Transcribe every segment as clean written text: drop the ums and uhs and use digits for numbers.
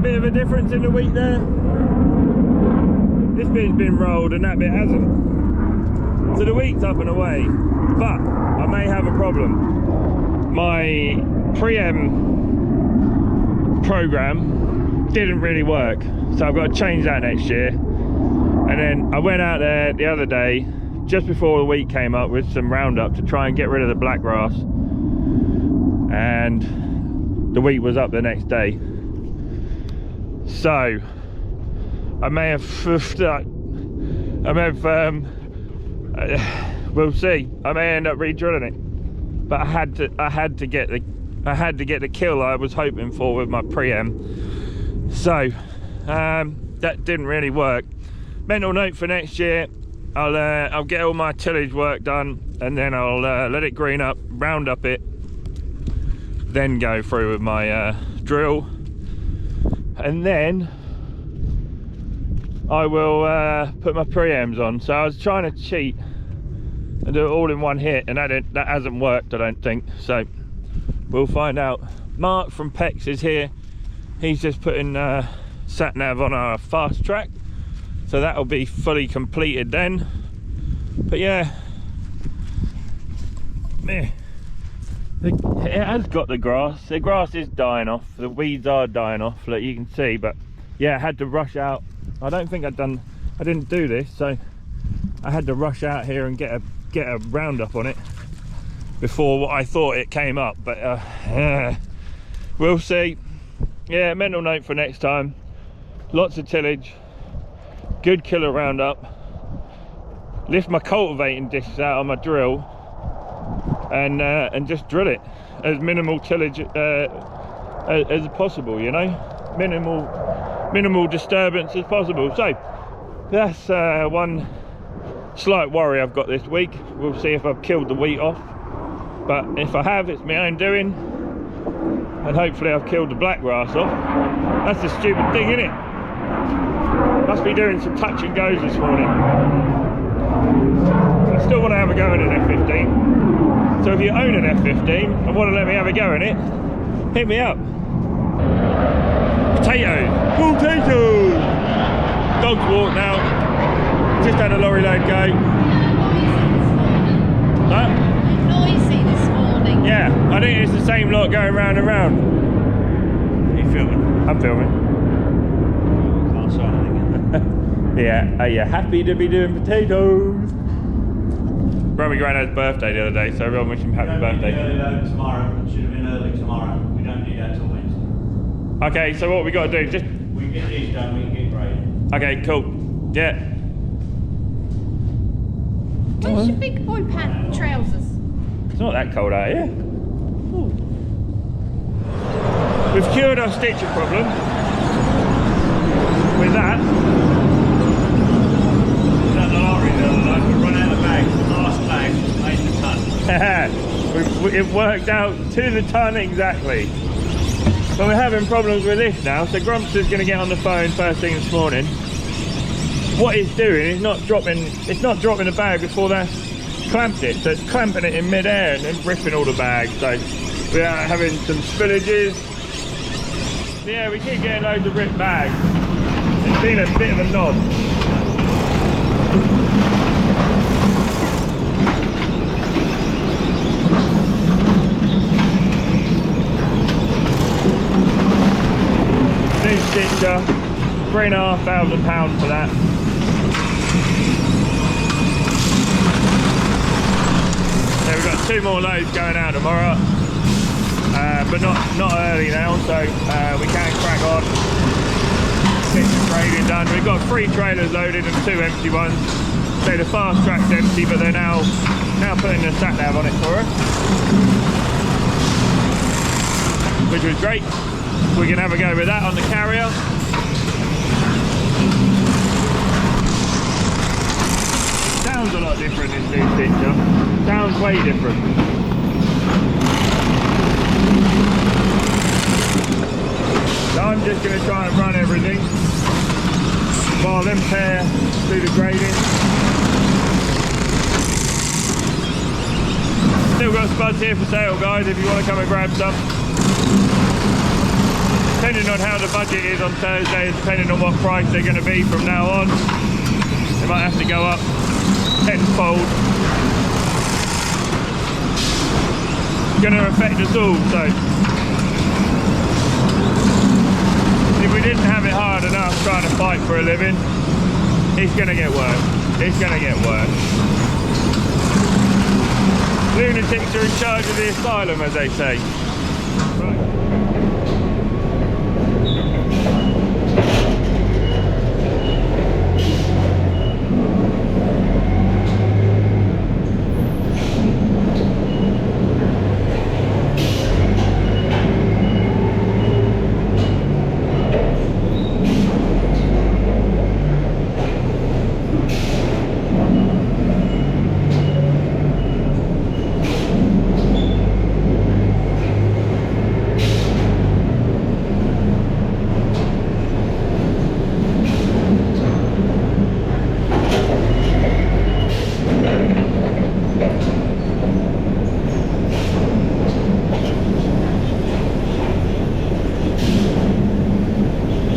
a bit of a difference in the wheat there? This bit's been rolled and that bit hasn't. So the wheat's up and away, but I may have a problem. My pre-em program didn't really work, so I've got to change that next year. And then I went out there the other day, just before the wheat came up, with some Roundup to try and get rid of the black grass. And the wheat was up the next day. So I may have we'll see. I may end up re-drilling it, but I had to get the kill I was hoping for with my pre-em. So that didn't really work. Mental note for next year: I'll get all my tillage work done, and then I'll let it green up, round up it, then go through with my drill, and then I will put my pre-ems on. So I was trying to cheat and do it all in one hit, and that hasn't worked, I don't think. So we'll find out. Mark from Pex is here. He's just putting sat nav on our fast track, so that'll be fully completed then. But yeah, it has got the grass. The grass is dying off, the weeds are dying off, like you can see. But yeah, I had to rush out. I don't think I didn't do this, so I had to rush out here and get a roundup on it before what I thought it came up. But we'll see. Yeah, mental note for next time: lots of tillage, good killer roundup, lift my cultivating discs out on my drill, and just drill it as minimal tillage as possible, you know, minimal disturbance as possible. So that's one slight worry I've got this week. We'll see if I've killed the wheat off, but if I have, it's my own doing, and hopefully I've killed the black grass off. That's the stupid thing, isn't it? Must be doing some touch and goes this morning. I still want to have a go in an F15. So if you own an F15 and want to let me have a go in it, hit me up. Potatoes! Dogs walk now. Just had a lorry load go. Huh? Noisy this morning. Yeah, I think it's the same lot going round and round. Are you filming? I'm filming. Can't say anything. Yeah, are you happy to be doing potatoes? Romy Granddad's birthday the other day, so everyone wish him happy birthday. Early load tomorrow. It should have been early tomorrow. We don't do that till Wednesday. Okay, so what we got to do? Just we can get these done. We can get graded. okay, cool. Yeah. Where's your big boy pant trousers? It's not that cold out here. Ooh. We've cured our stitcher problem with that. The lorry the other night, we run out of bags. The last bag made the ton. It worked out to the ton exactly. But we're having problems with this now, so Grumps is going to get on the phone first thing this morning. What it's doing is it's not dropping the bag before that's clamped it, so it's clamping it in mid-air and then ripping all the bags. So we are having some spillages. Yeah, we keep getting loads of ripped bags. It's been a bit of a nod. New stitcher, £3,500 for that. So we've got 2 more loads going out tomorrow, but not early now, so we can crack on, get some grading done. We've got 3 trailers loaded and 2 empty ones. So the fast track's empty, but they're now putting the sat nav on it for us, which was great. We can have a go with that on the carrier. Sounds a lot different, this new stitcher. Sounds way different. So I'm just going to try and run everything while them pair do the grading. Still got spuds here for sale, guys, if you want to come and grab some. depending on how the budget is on Thursday, depending on what price they're going to be from now on, they might have to go up tenfold. It's going to affect us all, so if we didn't have it hard enough trying to fight for a living, it's going to get worse. It's going to get worse. Lunatics are in charge of the asylum, as they say. Right.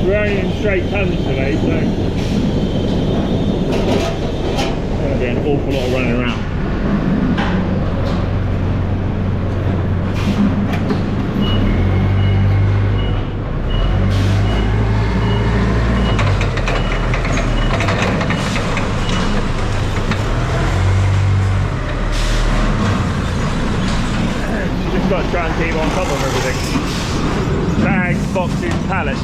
We're only in straight tons today, so there'll be an awful lot of running around. Just got to try and keep on top of everything. Bags, boxes, pallets.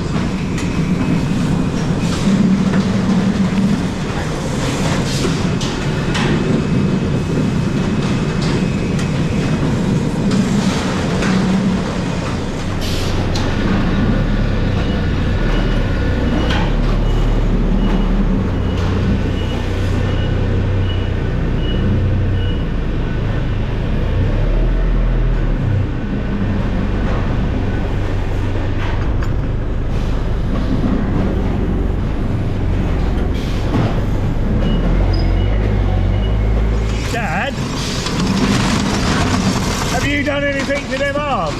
Have you done anything to them arms?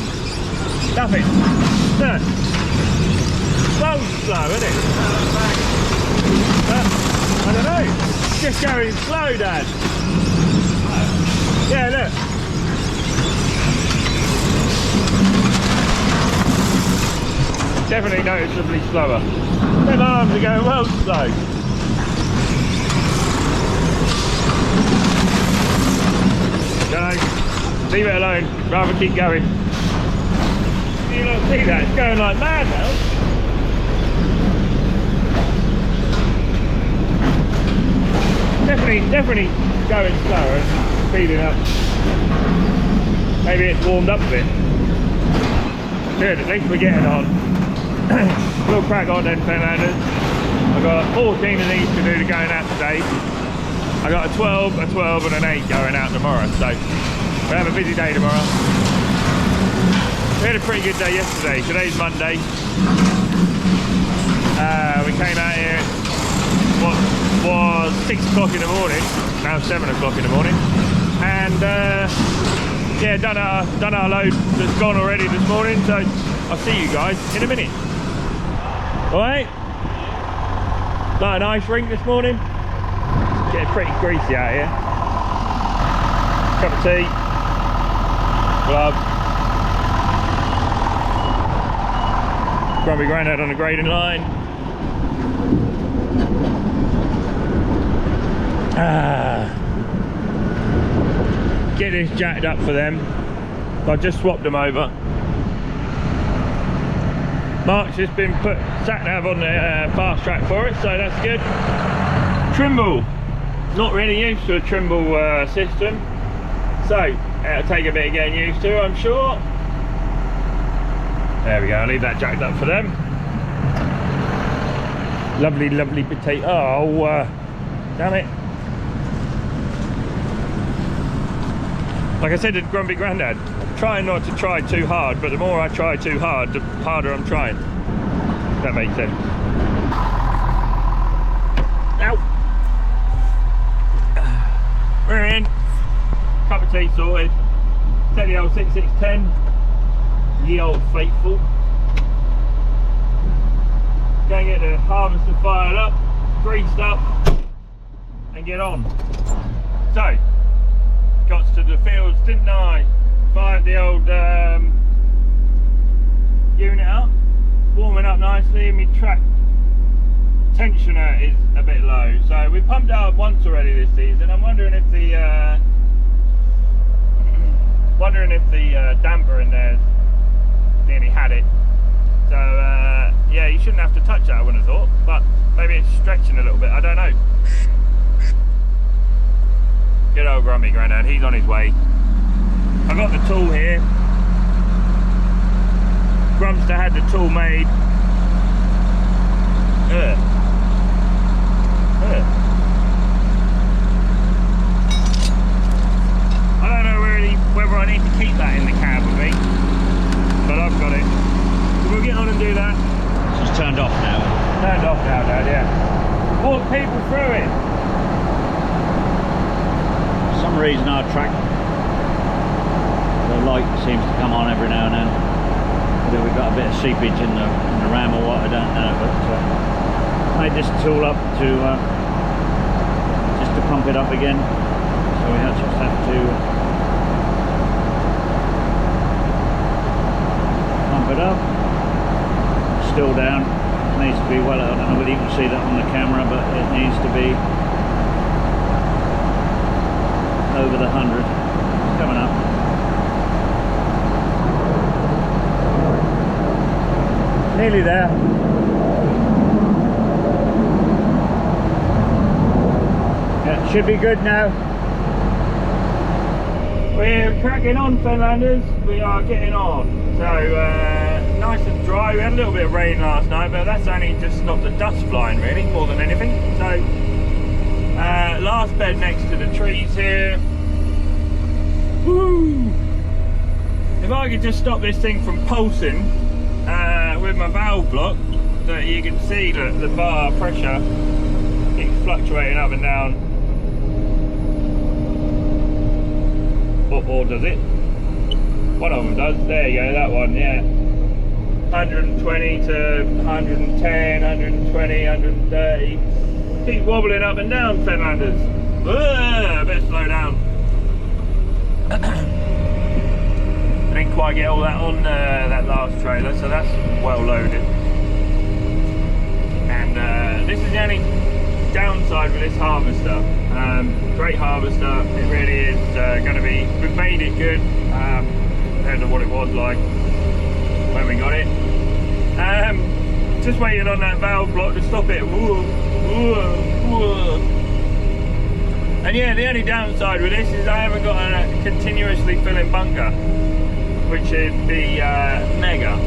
Nothing? No. So slow, isn't it? I don't know. Just going slow, Dad. Yeah, look. Definitely noticeably slower. Them arms are going well slow. No, leave it alone, rather keep going. You don't see that, it's going like mad now. Definitely going slower and speeding up. Maybe it's warmed up a bit. Good, at least we're getting on. We'll crack on then, Fenlanders. I've got 14 of these to do going out today. I got a 12, a 12 and an 8 going out tomorrow, so we'll have a busy day tomorrow. We had a pretty good day yesterday. Today's Monday. We came out here at what was 6 o'clock in the morning, now 7 o'clock in the morning, and yeah, done our load that's gone already this morning, so I'll see you guys in a minute. Alright? Not a nice rink this morning. Getting pretty greasy out here. Cup of tea, gloves. Grumpy Grandad on the grading line. Get this jacked up for them. I just swapped them over. Mark's just been put sat nav on the fast track for it, so that's good. Trimble. Not really used to a Trimble system, so it'll take a bit of getting used to, I'm sure. There we go, I'll leave that jacked up for them. Lovely, lovely potato. Oh, damn it. Like I said to Grumpy Grandad, trying not to try too hard, but the more I try too hard, the harder I'm trying. If that makes sense. Ow! We're in. Cup of tea sorted. Teddy old 6610. Ye old faithful. go and get the harvester fired up, greased up, and get on. So, got to the fields, didn't I? Fired the old unit up, warming up nicely, and my track tensioner is a bit low. So we pumped it up once already this season. I'm wondering if the damper in there nearly had it. So yeah, you shouldn't have to touch that, I wouldn't have thought, but maybe it's stretching a little bit, I don't know. Good old grumpy granddad, he's on his way. I got the tool here. Grumster had the tool made. I don't know really whether I need to keep that in the cab with me, but I've got it. So we'll get on and do that. It's just turned off now. Turned off now, Dad, yeah. Walk people through it. For some reason our track, the light seems to come on every now and then. Whether we've got a bit of seepage in the ram or what, I don't know, but made this tool up to just to pump it up again. So we just have to pump it up. Still down. It needs to be well. I don't know whether you can see that on the camera, but it needs to be over the 100. It's coming up. Nearly there. Yeah, should be good now. We're cracking on, Fenlanders. We are getting on. So nice and dry. We had a little bit of rain last night, but that's only just stopped the dust flying really, more than anything. So last bed next to the trees here. Woo! If I could just stop this thing from pulsing with my valve block, that you can see that the bar pressure keeps fluctuating up and down. Or does it? One of them does. There you go, that one, yeah. 120 to 110, 120, 130. Keep wobbling up and down, Fenlanders. Better slow down. I didn't quite get all that on that last trailer, so that's well loaded. And this is the only downside with this harvester. Great harvester, it really is going to be, we've made it good compared to what it was like when we got it. Just waiting on that valve block to stop it. And yeah, the only downside with this is I haven't got a continuously filling bunker, which would be mega.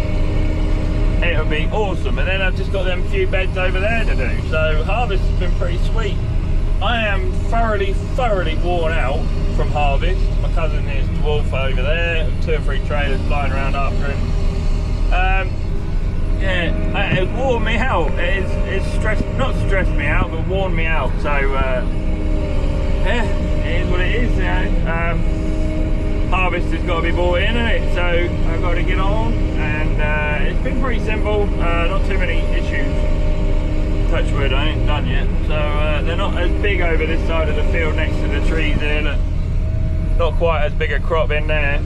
It would be awesome. And then I've just got them few beds over there to do. So harvest has been pretty sweet. I am thoroughly worn out from harvest. My cousin is dwarf over there, 2 or 3 trailers flying around after him. Yeah, it wore me out. It's not stressed me out, but worn me out. So yeah, it is what it is, you know. Harvest has got to be bought in, innit? So I've got to get on, and it's been pretty simple. Not too many issues. Touch wood, I ain't done yet. So they're not as big over this side of the field next to the trees there. Not quite as big a crop in there.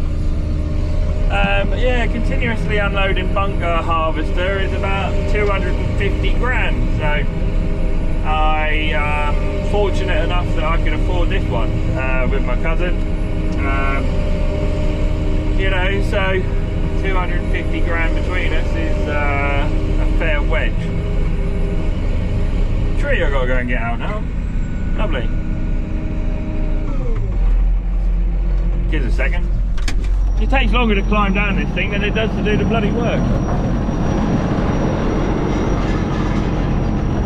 But yeah, continuously unloading bunker harvester is about 250 grand. So I am fortunate enough that I can afford this one with my cousin. You know, so 250 grand between us is a fair wedge. Tree I've got to go and get out now. Lovely. Give us a second. It takes longer to climb down this thing than it does to do the bloody work.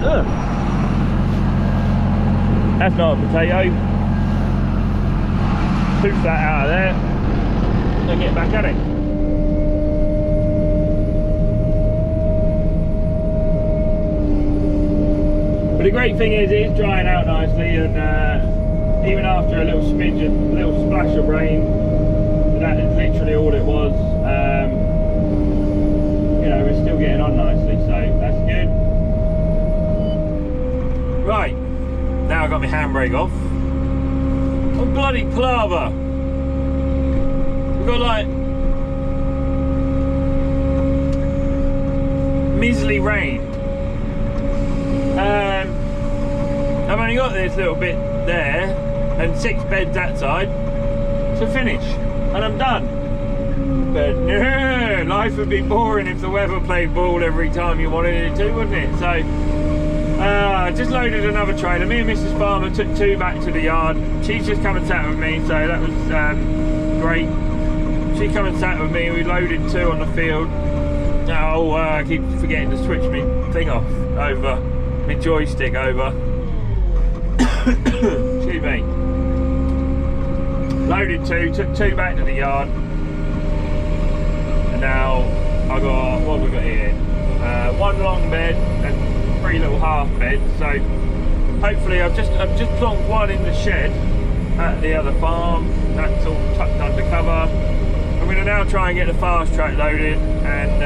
Ugh. That's not a potato. Poof that out of there and get back at it. But the great thing is it is drying out nicely, and even after a little smidge, a little splash of rain, that is literally all it was. You know, we're still getting on nicely, so that's good. handbrake off. Oh, bloody palaver. We've got like measly rain. I've only got this little bit there and 6 beds that side to finish, and I'm done. But no, life would be boring if the weather played ball every time you wanted it to, wouldn't it? So I just loaded another trailer. Me and Mrs. Farmer took 2 back to the yard. She's just come and sat with me, so that was great. She come and sat with me. We loaded 2 on the field. Oh, I keep forgetting to switch my thing off over, my joystick over. Excuse me. Loaded 2, took 2 back to the yard, and now I got, what have we got here? 1 long bed and 3 little half beds. So hopefully I've just plonked 1 in the shed at the other farm. That's all tucked under cover. I'm going to now try and get the fast track loaded and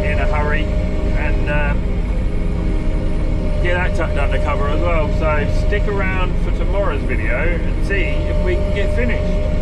in a hurry, and get that tucked under cover as well. So stick around for tomorrow's video and see if we can get finished.